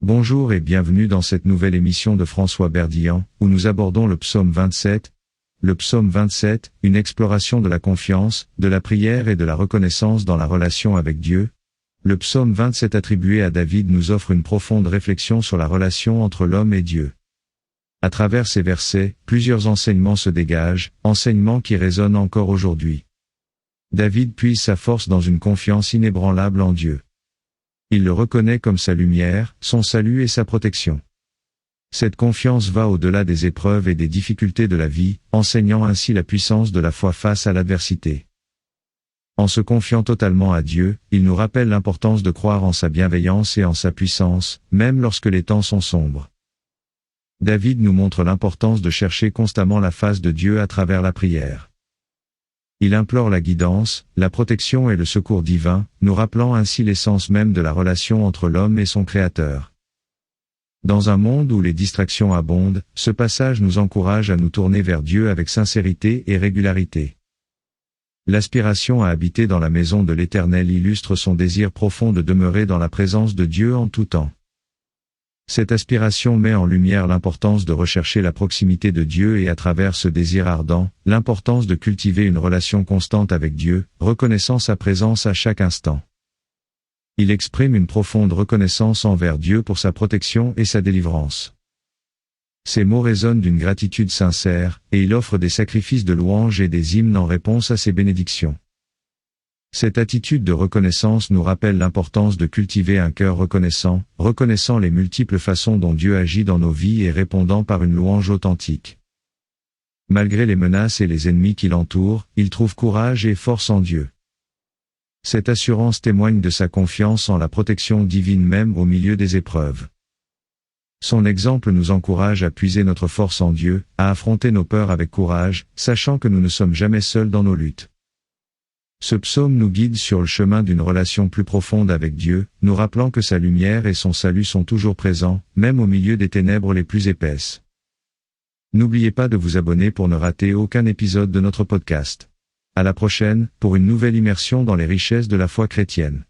Bonjour et bienvenue dans cette nouvelle émission de François Berdillan, où nous abordons le psaume 27. Le psaume 27, une exploration de la confiance, de la prière et de la reconnaissance dans la relation avec Dieu. Le psaume 27 attribué à David nous offre une profonde réflexion sur la relation entre l'homme et Dieu. À travers ces versets, plusieurs enseignements se dégagent, enseignements qui résonnent encore aujourd'hui. David puise sa force dans une confiance inébranlable en Dieu. Il le reconnaît comme sa lumière, son salut et sa protection. Cette confiance va au-delà des épreuves et des difficultés de la vie, enseignant ainsi la puissance de la foi face à l'adversité. En se confiant totalement à Dieu, il nous rappelle l'importance de croire en sa bienveillance et en sa puissance, même lorsque les temps sont sombres. David nous montre l'importance de chercher constamment la face de Dieu à travers la prière. Il implore la guidance, la protection et le secours divin, nous rappelant ainsi l'essence même de la relation entre l'homme et son Créateur. Dans un monde où les distractions abondent, ce passage nous encourage à nous tourner vers Dieu avec sincérité et régularité. L'aspiration à habiter dans la maison de l'Éternel illustre son désir profond de demeurer dans la présence de Dieu en tout temps. Cette aspiration met en lumière l'importance de rechercher la proximité de Dieu et à travers ce désir ardent, l'importance de cultiver une relation constante avec Dieu, reconnaissant sa présence à chaque instant. Il exprime une profonde reconnaissance envers Dieu pour sa protection et sa délivrance. Ces mots résonnent d'une gratitude sincère, et il offre des sacrifices de louange et des hymnes en réponse à ses bénédictions. Cette attitude de reconnaissance nous rappelle l'importance de cultiver un cœur reconnaissant les multiples façons dont Dieu agit dans nos vies et répondant par une louange authentique. Malgré les menaces et les ennemis qui l'entourent, il trouve courage et force en Dieu. Cette assurance témoigne de sa confiance en la protection divine même au milieu des épreuves. Son exemple nous encourage à puiser notre force en Dieu, à affronter nos peurs avec courage, sachant que nous ne sommes jamais seuls dans nos luttes. Ce psaume nous guide sur le chemin d'une relation plus profonde avec Dieu, nous rappelant que sa lumière et son salut sont toujours présents, même au milieu des ténèbres les plus épaisses. N'oubliez pas de vous abonner pour ne rater aucun épisode de notre podcast. À la prochaine, pour une nouvelle immersion dans les richesses de la foi chrétienne.